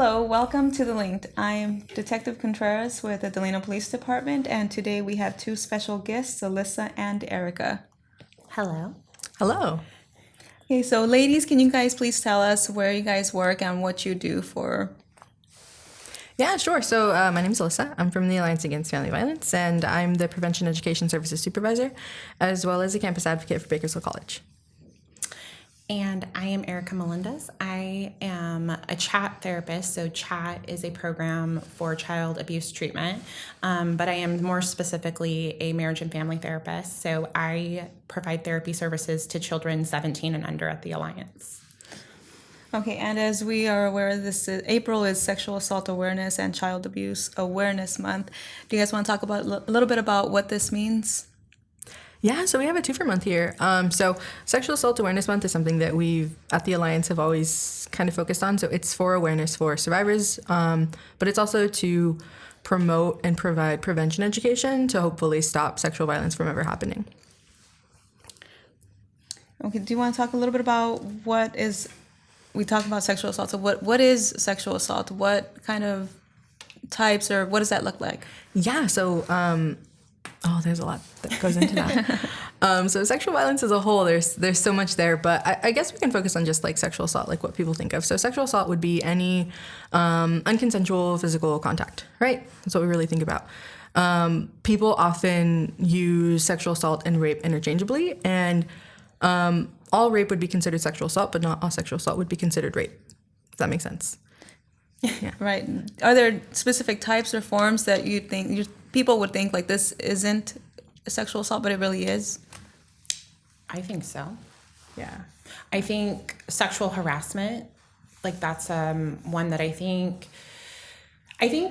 Hello, welcome to The Linked. I'm Detective Contreras with the Delano Police Department, and today we have two special guests, Alyssa and Erica. Hello. Hello. Okay, so ladies, can you guys please tell us where you guys work and what you do for... Yeah, sure. So my name is Alyssa. I'm from the Alliance Against Family Violence, and I'm the Prevention Education Services Supervisor, as well as a campus advocate for Bakersfield College. And I am Erica Melendez. I am a CHAT therapist. So CHAT is a program for child abuse treatment, but I am more specifically a marriage and family therapist. So I provide therapy services to children 17 and under at the Alliance. Okay, and as we are aware, April is Sexual Assault Awareness and Child Abuse Awareness Month. Do you guys want to talk about a little bit about what this means? Yeah, so we have a 2 for month here. So Sexual Assault Awareness Month is something that we at the Alliance have always kind of focused on. So it's for awareness for survivors, but it's also to promote and provide prevention education to hopefully stop sexual violence from ever happening. Okay, do you want to talk a little bit about we talk about sexual assault, so what is sexual assault? What kind of types, or what does that look like? Yeah, so there's a lot that goes into that. So sexual violence as a whole, there's so much there, but I guess we can focus on just like sexual assault, like what people think of. So sexual assault would be any unconsensual physical contact, right? That's what we really think about. People often use sexual assault and rape interchangeably, and all rape would be considered sexual assault, but not all sexual assault would be considered rape. Does that make sense? Yeah. Right. Are there specific types or forms that you think people would think like this isn't a sexual assault, but it really is? I think so. Yeah. I think sexual harassment, like that's one that I think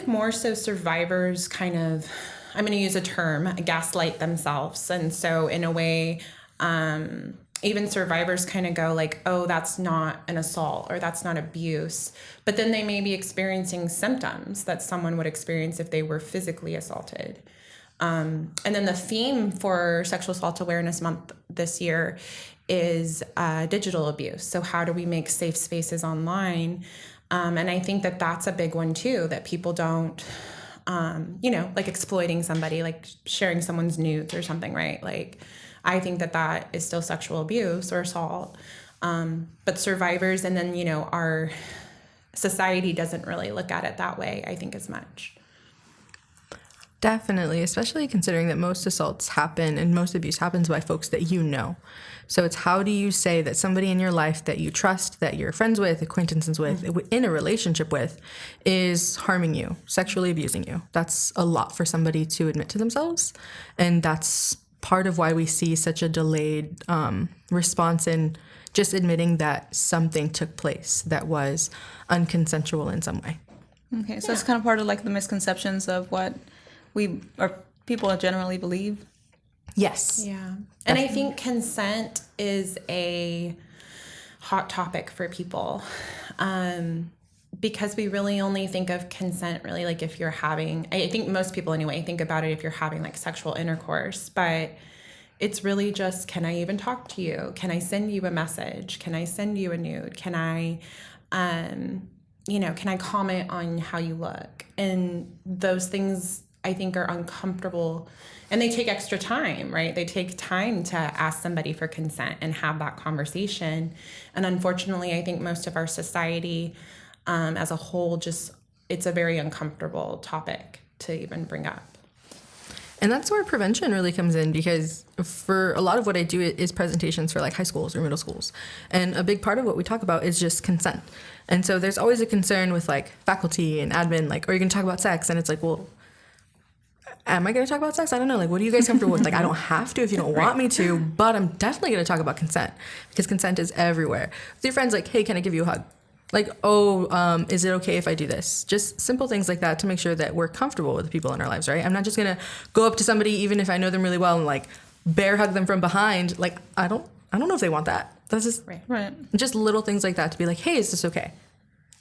more so survivors kind of, I'm going to use a term, gaslight themselves. And so in a way, even survivors kind of go like, oh, that's not an assault or that's not abuse. But then they may be experiencing symptoms that someone would experience if they were physically assaulted. And then the theme for Sexual Assault Awareness Month this year is digital abuse. So how do we make safe spaces online? And I think that that's a big one too, that people don't, like exploiting somebody, like sharing someone's nudes or something, right? Like, I think that is still sexual abuse or assault. But survivors and then, our society doesn't really look at it that way, I think, as much. Definitely, especially considering that most assaults happen and most abuse happens by folks that you know. So it's how do you say that somebody in your life that you trust, that you're friends with, acquaintances with, in a relationship with, is harming you, sexually abusing you. That's a lot for somebody to admit to themselves. And that's part of why we see such a delayed response in just admitting that something took place that was unconsensual in some way. Okay, so it's kind of part of like the misconceptions of what people generally believe. Yes. Yeah. And I think consent is a hot topic for people because we really only think of consent really like if you're having, I think most people anyway think about it if you're having like sexual intercourse, but it's really just, can I even talk to you? Can I send you a message? Can I send you a nude? Can I, can I comment on how you look? And those things I think are uncomfortable and they take extra time, right? They take time to ask somebody for consent and have that conversation. And unfortunately, I think most of our society as a whole, it's a very uncomfortable topic to even bring up. And that's where prevention really comes in, because for a lot of what I do is presentations for like high schools or middle schools. And a big part of what we talk about is just consent. And so there's always a concern with like faculty and admin, like, are you going to talk about sex? And it's like, well, am I going to talk about sex? I don't know. Like, what are you guys comfortable with? Like, I don't have to if you don't want me to, but I'm definitely going to talk about consent because consent is everywhere. With your friends, like, hey, can I give you a hug? Like, is it okay if I do this? Just simple things like that to make sure that we're comfortable with the people in our lives, right? I'm not just going to go up to somebody, even if I know them really well, and like bear hug them from behind. Like, I don't know if they want that. That's just right. Just little things like that to be like, hey, is this okay?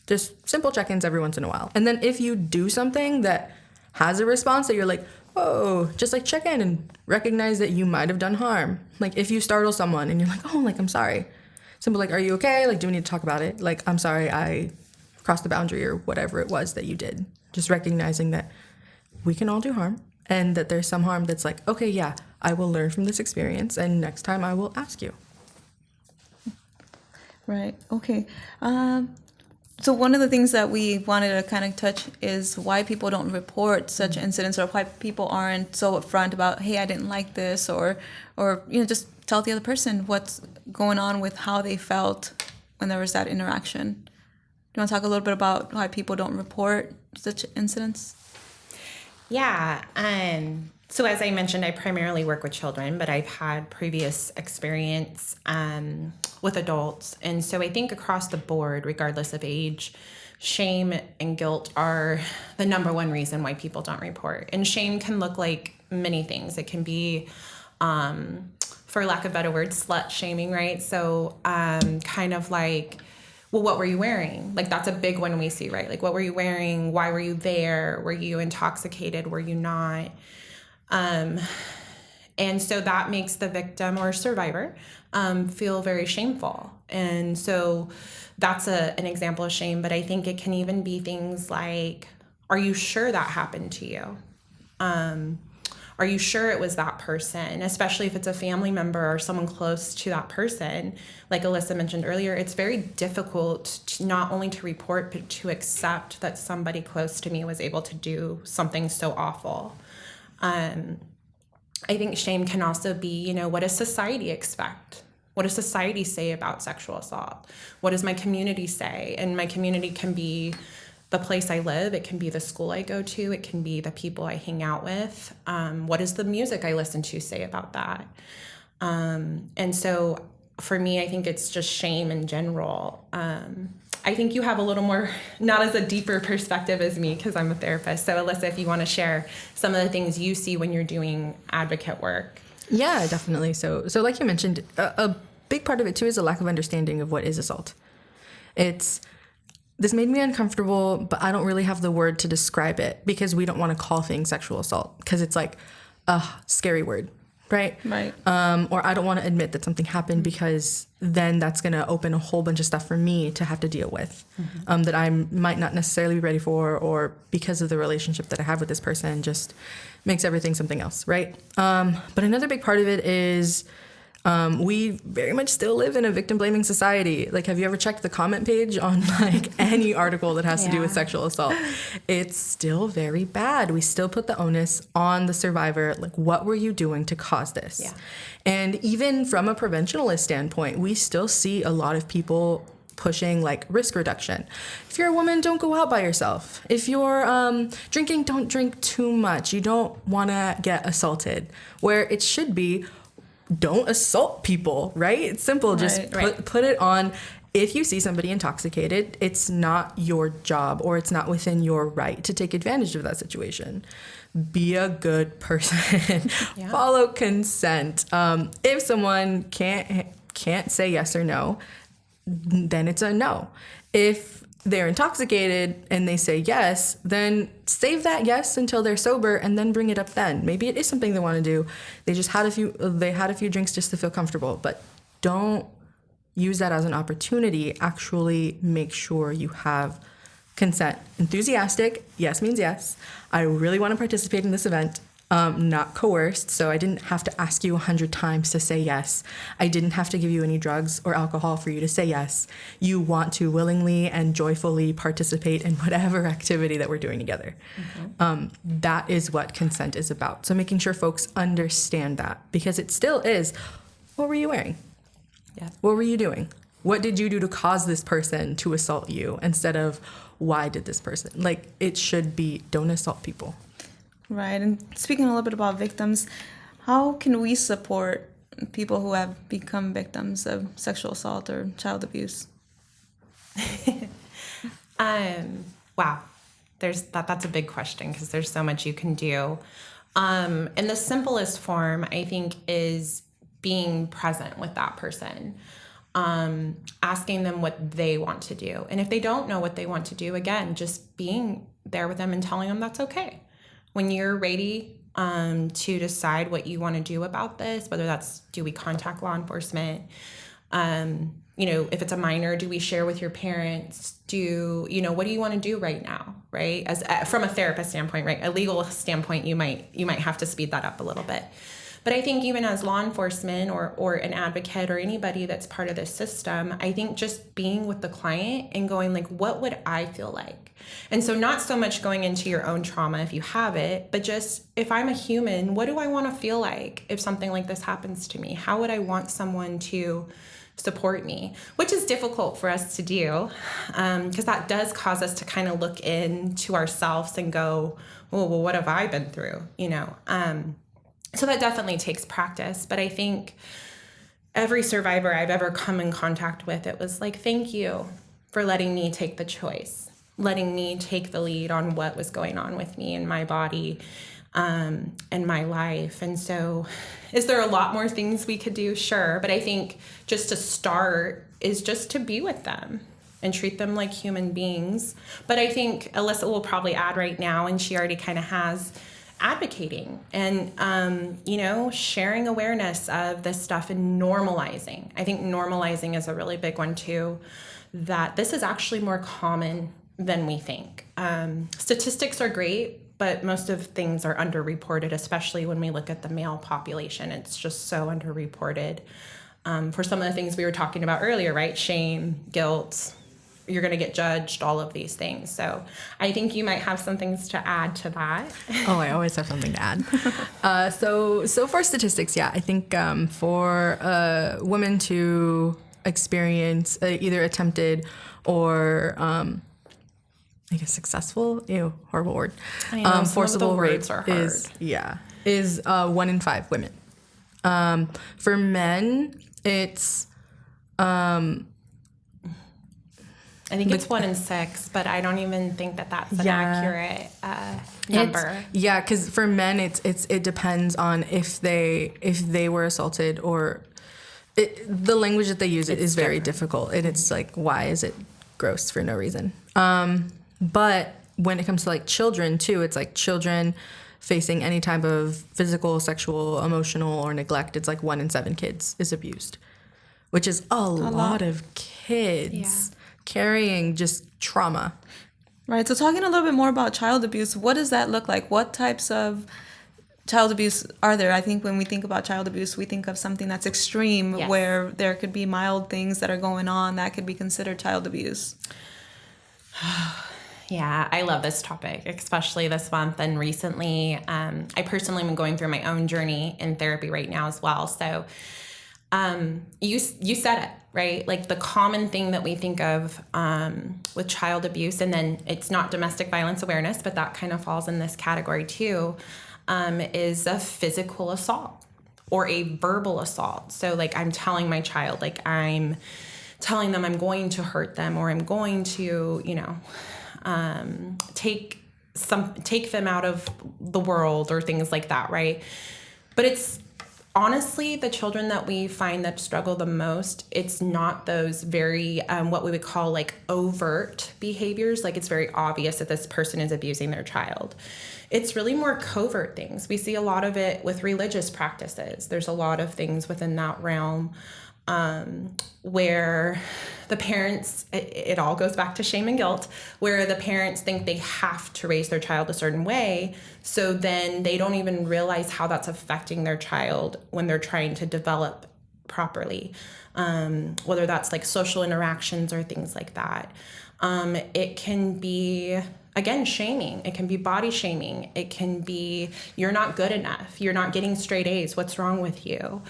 Just simple check-ins every once in a while. And then if you do something that has a response that you're like, whoa, just like check in and recognize that you might have done harm. Like if you startle someone and you're like, oh, like, I'm sorry. Simple, like, are you okay? Like, do we need to talk about it? Like, I'm sorry, I crossed the boundary or whatever it was that you did. Just recognizing that we can all do harm, and that there's some harm that's like, okay, yeah, I will learn from this experience, and next time I will ask you. Right. Okay. So one of the things that we wanted to kind of touch is why people don't report such incidents, or why people aren't so upfront about, hey, I didn't like this, or just tell the other person what's going on with how they felt when there was that interaction. Do you want to talk a little bit about why people don't report such incidents? Yeah. So as I mentioned, I primarily work with children, but I've had previous experience with adults. And so I think across the board, regardless of age, shame and guilt are the number one reason why people don't report. And shame can look like many things. It can be, for lack of better words, slut shaming, right? So kind of like, well, what were you wearing? Like, that's a big one we see, right? Like, what were you wearing? Why were you there? Were you intoxicated? Were you not? And so that makes the victim or survivor feel very shameful. And so that's an example of shame. But I think it can even be things like, are you sure that happened to you? Are you sure it was that person? Especially if it's a family member or someone close to that person. Like Alyssa mentioned earlier, it's very difficult to not only to report, but to accept that somebody close to me was able to do something so awful. I think shame can also be, what does society expect? What does society say about sexual assault? What does my community say? And my community can be the place I live. It can be the school I go to. It can be the people I hang out with. What does the music I listen to say about that? And so for me, I think it's just shame in general. I think you have a little more, not as a deeper perspective as me, because I'm a therapist. So Alyssa, if you want to share some of the things you see when you're doing advocate work. Yeah, definitely. So like you mentioned, a big part of it too is a lack of understanding of what is assault. This made me uncomfortable, but I don't really have the word to describe it, because we don't want to call things sexual assault, because it's like a scary word, right? Right. Or I don't want to admit that something happened, because then that's going to open a whole bunch of stuff for me to have to deal with, that I might not necessarily be ready for, or because of the relationship that I have with this person just makes everything something else, right? But another big part of it is we very much still live in a victim-blaming society. Like, have you ever checked the comment page on like any article that has to do with sexual assault? It's still very bad. We still put the onus on the survivor. Like, what were you doing to cause this? Yeah. And even from a preventionalist standpoint, we still see a lot of people pushing like risk reduction. If you're a woman, don't go out by yourself. If you're drinking, don't drink too much. You don't want to get assaulted. Where it should be, don't assault people, right? It's simple. Just put it on. If you see somebody intoxicated, it's not your job, or it's not within your right to take advantage of that situation. Be a good person. Follow consent. If someone can't say yes or no, then it's a no. If they're intoxicated and they say yes, then save that yes until they're sober, and then bring it up then. Maybe it is something they want to do. They had a few drinks just to feel comfortable, but don't use that as an opportunity. Actually make sure you have consent. Enthusiastic, yes means yes. I really want to participate in this event. Not coerced, so I didn't have to ask you 100 times to say yes. I didn't have to give you any drugs or alcohol for you to say yes. You want to willingly and joyfully participate in whatever activity that we're doing together. That is what consent is about. So making sure folks understand that, because it still is, what were you wearing? Yeah. What were you doing? What did you do to cause this person to assault you, instead of why did this person? Like, it should be, don't assault people. Right. And speaking a little bit about victims, how can we support people who have become victims of sexual assault or child abuse? Wow. That's a big question, because there's so much you can do. And the simplest form, I think, is being present with that person. Asking them what they want to do. And if they don't know what they want to do, again, just being there with them and telling them that's okay. When you're ready to decide what you want to do about this, whether that's, do we contact law enforcement? If it's a minor, do we share with your parents? What do you want to do right now? Right. From a therapist standpoint, right. A legal standpoint, you might have to speed that up a little bit. But I think even as law enforcement or an advocate or anybody that's part of this system, I think just being with the client and going like, what would I feel like? And so not so much going into your own trauma if you have it, but just if I'm a human, what do I want to feel like if something like this happens to me? How would I want someone to support me? Which is difficult for us to do, because that does cause us to kind of look into ourselves and go, oh, well, what have I been through? So that definitely takes practice. But I think every survivor I've ever come in contact with, it was like, thank you for letting me take the choice, letting me take the lead on what was going on with me and my body and my life. And so is there a lot more things we could do? Sure. But I think just to start is just to be with them and treat them like human beings. But I think Alyssa will probably add right now, and she already kind of has, advocating and, sharing awareness of this stuff and normalizing. I think normalizing is a really big one too, that this is actually more common than we think. Statistics are great, but most of things are underreported, especially when we look at the male population. It's just so underreported for some of the things we were talking about earlier, right? Shame, guilt, you're going to get judged, all of these things. So I think you might have some things to add to that. Oh, I always have something to add. So for statistics, yeah, I think for women to experience either attempted or I guess successful, horrible word, forcible rape is 1 in 5 women. For men, it's I think it's 1 in 6, but I don't even think that's an accurate number. Because for men, it depends on if they were assaulted or the language that they use is very difficult, and it's like, why is it gross for no reason? But when it comes to like children too, it's like children facing any type of physical, sexual, emotional, or neglect. It's like 1 in 7 kids is abused, which is a lot of kids. Carrying just trauma. Right. So talking a little bit more about child abuse, what does that look like? What types of child abuse are there? I think when we think about child abuse, we think of something that's extreme, where there could be mild things that are going on that could be considered child abuse. Yeah, I love this topic, especially this month and recently. I personally am going through my own journey in therapy right now as well. So you said it, right? Like the common thing that we think of with child abuse, and then it's not domestic violence awareness, but that kind of falls in this category too, is a physical assault or a verbal assault. So like I'm telling my child, like I'm telling them I'm going to hurt them, or I'm going to, take them out of the world or things like that, right? But it's honestly the children that we find that struggle the most. It's not those very what we would call like overt behaviors, like it's very obvious that this person is abusing their child. It's really more covert things. We see a lot of it with religious practices. There's a lot of things within that realm where the parents, it all goes back to shame and guilt, where the parents think they have to raise their child a certain way. So then they don't even realize how that's affecting their child when they're trying to develop properly, whether that's like social interactions or things like that. It can be, again, shaming. It can be body shaming. It can be, you're not good enough. You're not getting straight A's. What's wrong with you?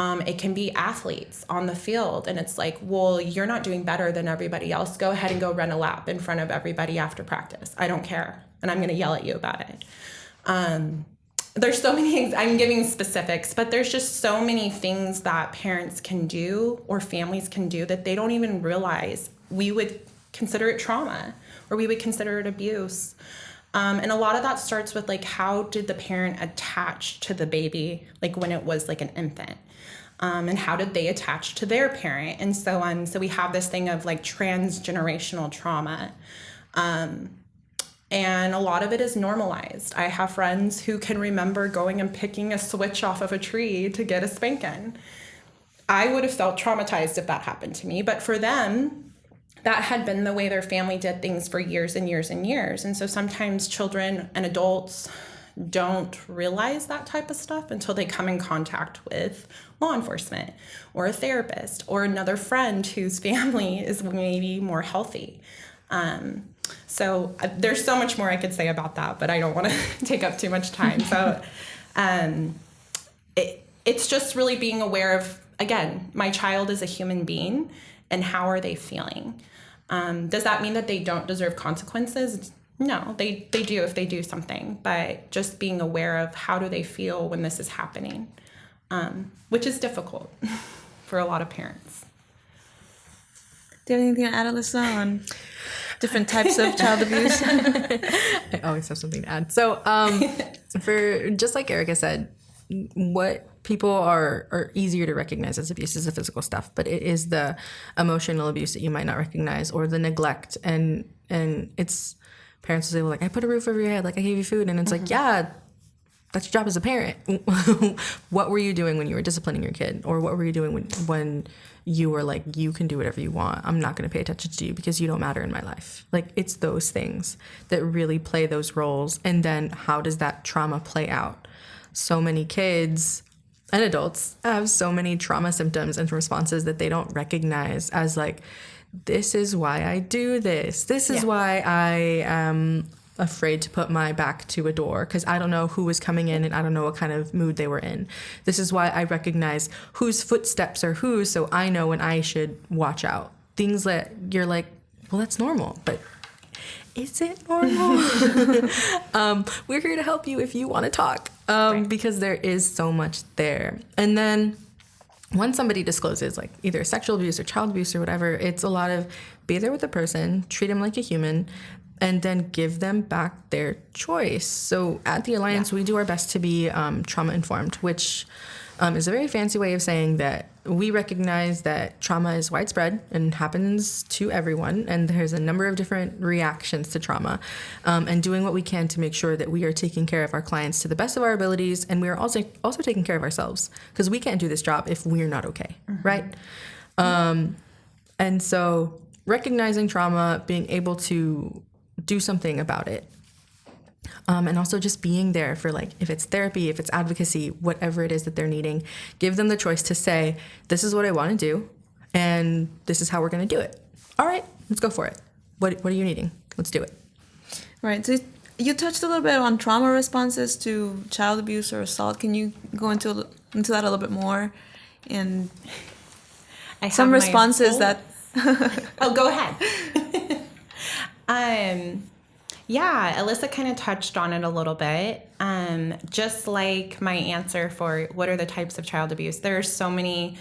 It can be athletes on the field, and it's like, well, you're not doing better than everybody else. Go ahead and go run a lap in front of everybody after practice. I don't care, and I'm going to yell at you about it. There's so many things, I'm giving specifics, but there's just so many things that parents can do or families can do that they don't even realize. We would consider it trauma, or we would consider it abuse. And a lot of that starts with like, how did the parent attach to the baby, like when it was like an infant? And how did they attach to their parent, and so on. So we have this thing of like transgenerational trauma. And a lot of it is normalized. I have friends who can remember going and picking a switch off of a tree to get a spanking. I would have felt traumatized if that happened to me. But for them, that had been the way their family did things for years and years and years. And so sometimes children and adults don't realize that type of stuff until they come in contact with law enforcement or a therapist or another friend whose family is maybe more healthy. So there's so much more I could say about that, but I don't want to take up too much time. So it's just really being aware of, again, my child is a human being and how are they feeling? Does that mean that they don't deserve consequences? No, they do if they do something, but just being aware of how do they feel when this is happening, which is difficult for a lot of parents. Do you have anything to add, Alyssa, on different types of child abuse? I always have something to add. So for just like Erica said, what people are easier to recognize as abuse is the physical stuff, but it is the emotional abuse that you might not recognize, or the neglect. And it's parents will say, well, like, I put a roof over your head, like I gave you food. And it's like, yeah, that's your job as a parent. What were you doing when you were disciplining your kid? Or what were you doing when you were like, you can do whatever you want. I'm not going to pay attention to you because you don't matter in my life. Like, it's those things that really play those roles. And then how does that trauma play out? So many kids and adults have so many trauma symptoms and responses that they don't recognize as like, this is why I do this. This is why I am afraid to put my back to a door because I don't know who was coming in and I don't know what kind of mood they were in. This is why I recognize whose footsteps are whose, so I know when I should watch out. Things that you're like, well, that's normal, but is it normal? We're here to help you if you want to talk, because there is so much there. And then when somebody discloses like either sexual abuse or child abuse or whatever, it's a lot of be there with the person, treat them like a human, and then give them back their choice. So at the Alliance, we do our best to be trauma informed, which is a very fancy way of saying that we recognize that trauma is widespread and happens to everyone, and there's a number of different reactions to trauma, and doing what we can to make sure that we are taking care of our clients to the best of our abilities, and we are also taking care of ourselves, because we can't do this job if we're not okay, right? And so recognizing trauma, being able to do something about it, and also just being there for, like, if it's therapy, if it's advocacy, whatever it is that they're needing, give them the choice to say, this is what I want to do, and this is how we're going to do it. All right, let's go for it. What are you needing? Let's do it. Right. So you touched a little bit on trauma responses to child abuse or assault. Can you go into that a little bit more? And some responses that... Oh, go ahead. Yeah, Alyssa kind of touched on it a little bit. Just like my answer for what are the types of child abuse, there are so many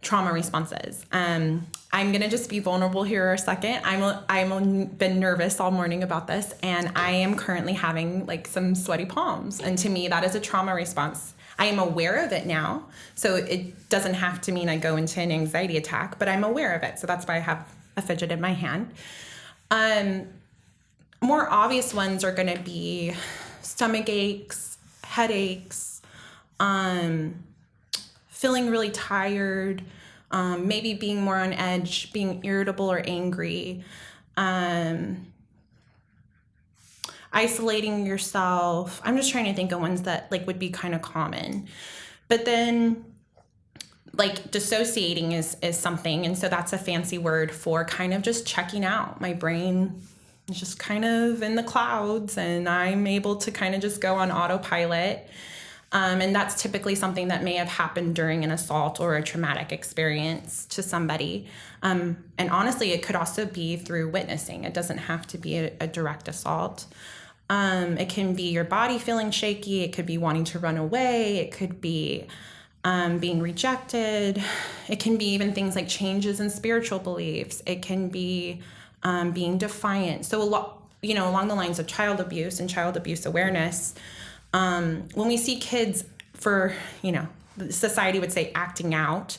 trauma responses. I'm going to just be vulnerable here a second. I've been nervous all morning about this, and I am currently having like some sweaty palms. And to me, that is a trauma response. I am aware of it now, so it doesn't have to mean I go into an anxiety attack, but I'm aware of it. So that's why I have a fidget in my hand. More obvious ones are going to be stomach aches, headaches, feeling really tired, maybe being more on edge, being irritable or angry, isolating yourself. I'm just trying to think of ones that like would be kind of common. But then like dissociating is something, and so that's a fancy word for kind of just checking out. My brain is just kind of in the clouds, and I'm able to kind of just go on autopilot. And that's typically something that may have happened during an assault or a traumatic experience to somebody. And honestly, it could also be through witnessing. It doesn't have to be a direct assault. It can be your body feeling shaky. It could be wanting to run away. It could be being rejected. It can be even things like changes in spiritual beliefs. It can be being defiant. So along the lines of child abuse and child abuse awareness, when we see kids society would say acting out,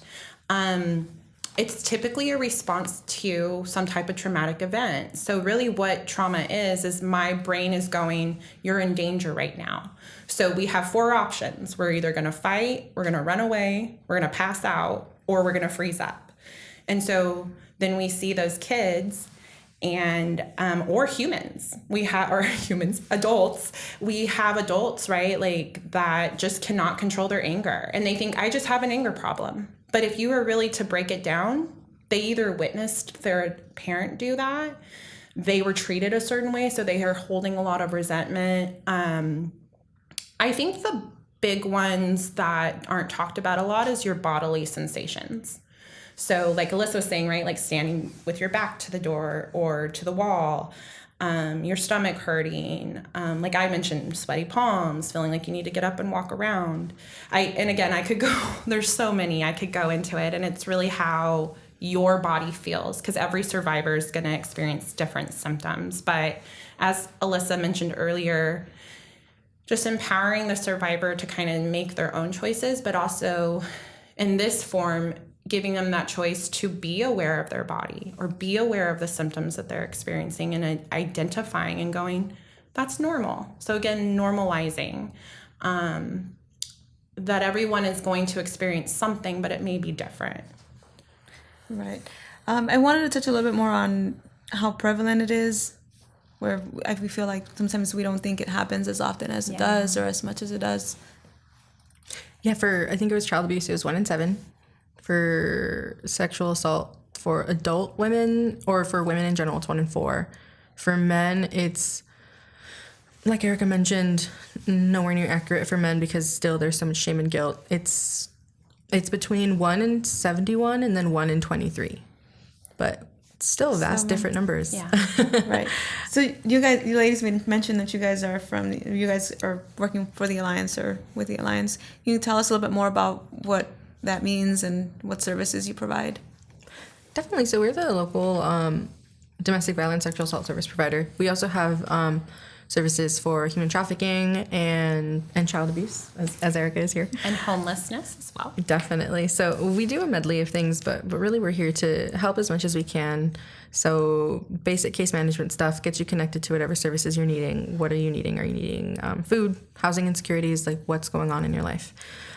it's typically a response to some type of traumatic event. So really what trauma is my brain is going, you're in danger right now. So we have 4 options. We're either going to fight, we're going to run away, we're going to pass out, or we're going to freeze up. And so then we see those kids and or humans, adults, we have adults, right, like that just cannot control their anger, and they think, I just have an anger problem. But if you were really to break it down, they either witnessed their parent do that, they were treated a certain way, so they are holding a lot of resentment. I think the big ones that aren't talked about a lot is your bodily sensations. So like Alyssa was saying, right, like standing with your back to the door or to the wall, your stomach hurting, like I mentioned, sweaty palms, feeling like you need to get up and walk around. And again, I could go, there's so many, I could go into it, and it's really how your body feels, because every survivor is going to experience different symptoms. But as Alyssa mentioned earlier, just empowering the survivor to kind of make their own choices, but also in this form, giving them that choice to be aware of their body or be aware of the symptoms that they're experiencing, and identifying and going, that's normal. So again, normalizing that everyone is going to experience something, but it may be different. Right. I wanted to touch a little bit more on how prevalent it is, where we feel like sometimes we don't think it happens as often as it does, or as much as it does. Yeah, I think it was child abuse, it was 1 in 7. For sexual assault for adult women, or for women in general, it's 1 in 4. For men, it's, like Erica mentioned, nowhere near accurate for men, because still there's so much shame and guilt. It's between 1 in 71 and then 1 in 23. But still vast different numbers. Yeah. Right. So you ladies mentioned that you guys are working for the Alliance or with the Alliance. Can you tell us a little bit more about what that means and what services you provide? Definitely. So we're the local domestic violence sexual assault service provider. We also have services for human trafficking and child abuse, as Erica is here. And homelessness as well. Definitely. So we do a medley of things, but really we're here to help as much as we can. So basic case management stuff gets you connected to whatever services you're needing. What are you needing? Are you needing food, housing insecurities, like what's going on in your life?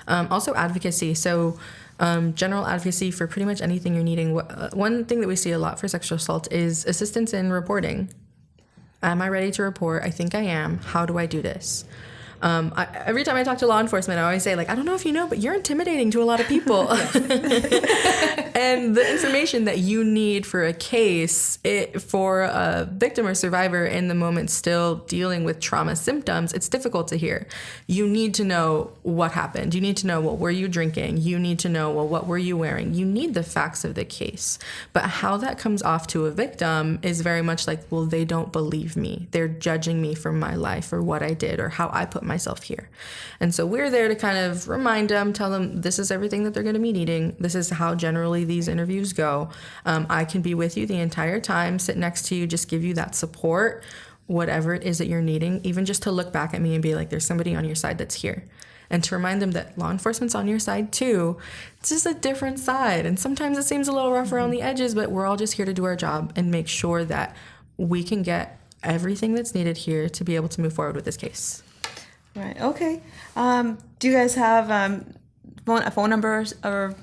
Also advocacy. So general advocacy for pretty much anything you're needing. One thing that we see a lot for sexual assault is assistance in reporting. Am I ready to report? I think I am. How do I do this? Every time I talk to law enforcement, I always say, like, I don't know if you know, but you're intimidating to a lot of people. And the information that you need for a case, for a victim or survivor in the moment still dealing with trauma symptoms, it's difficult to hear. You need to know what happened. You need to know, well, were you drinking? You need to know, well, what were you wearing? You need the facts of the case. But how that comes off to a victim is very much like, well, they don't believe me. They're judging me for my life or what I did or how I put myself here. And so we're there to kind of remind them, tell them this is everything that they're going to be needing. This is how generally these interviews go. I can be with you the entire time, sit next to you, just give you that support, whatever it is that you're needing, even just to look back at me and be like, there's somebody on your side that's here. And to remind them that law enforcement's on your side too. It's just a different side. And sometimes it seems a little rough around the edges, but we're all just here to do our job and make sure that we can get everything that's needed here to be able to move forward with this case. Right. Okay. Do you guys have a phone number or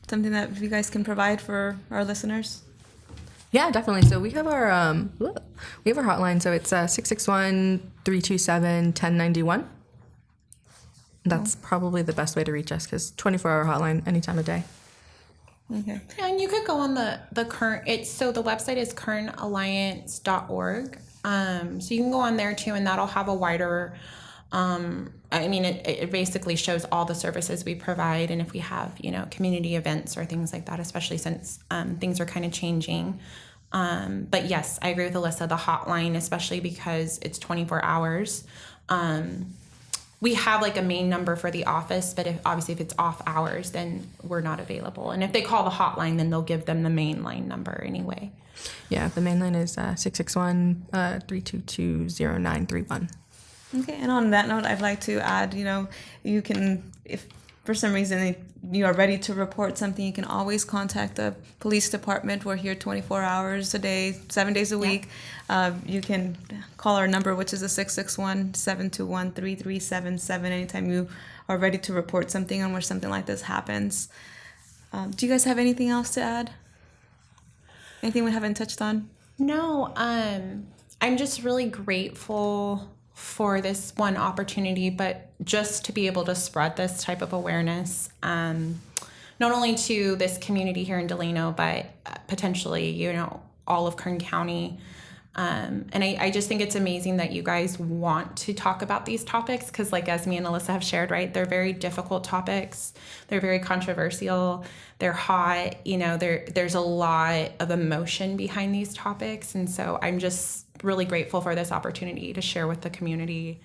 something that you guys can provide for our listeners? Yeah, definitely. So we have our hotline. So it's 661-327-1091. That's probably the best way to reach us, because 24-hour hotline any time of day. Okay. And you could go on the current. So the website is currentalliance.org. So you can go on there too, and that'll have a wider. It basically shows all the services we provide, and if we have, community events or things like that, especially since things are kind of changing. But yes, I agree with Alyssa, the hotline, especially because it's 24 hours. We have like a main number for the office, but if it's off hours, then we're not available. And if they call the hotline, then they'll give them the main line number anyway. Yeah, the main line is 661-322-0931. Okay, and on that note, I'd like to add, you can, if for some reason you are ready to report something, you can always contact the police department. We're here 24 hours a day, 7 days a week. You can call our number, which is 661-721-3377, anytime you are ready to report something on where something like this happens. Do you guys have anything else to add? Anything we haven't touched on? No, I'm just really grateful for this one opportunity, but just to be able to spread this type of awareness, not only to this community here in Delano, but potentially, you know, all of Kern County. And I just think it's amazing that you guys want to talk about these topics because, like, as me and Alyssa have shared, right, they're very difficult topics. They're very controversial. They're hot. You know, there's a lot of emotion behind these topics. And so I'm just really grateful for this opportunity to share with the community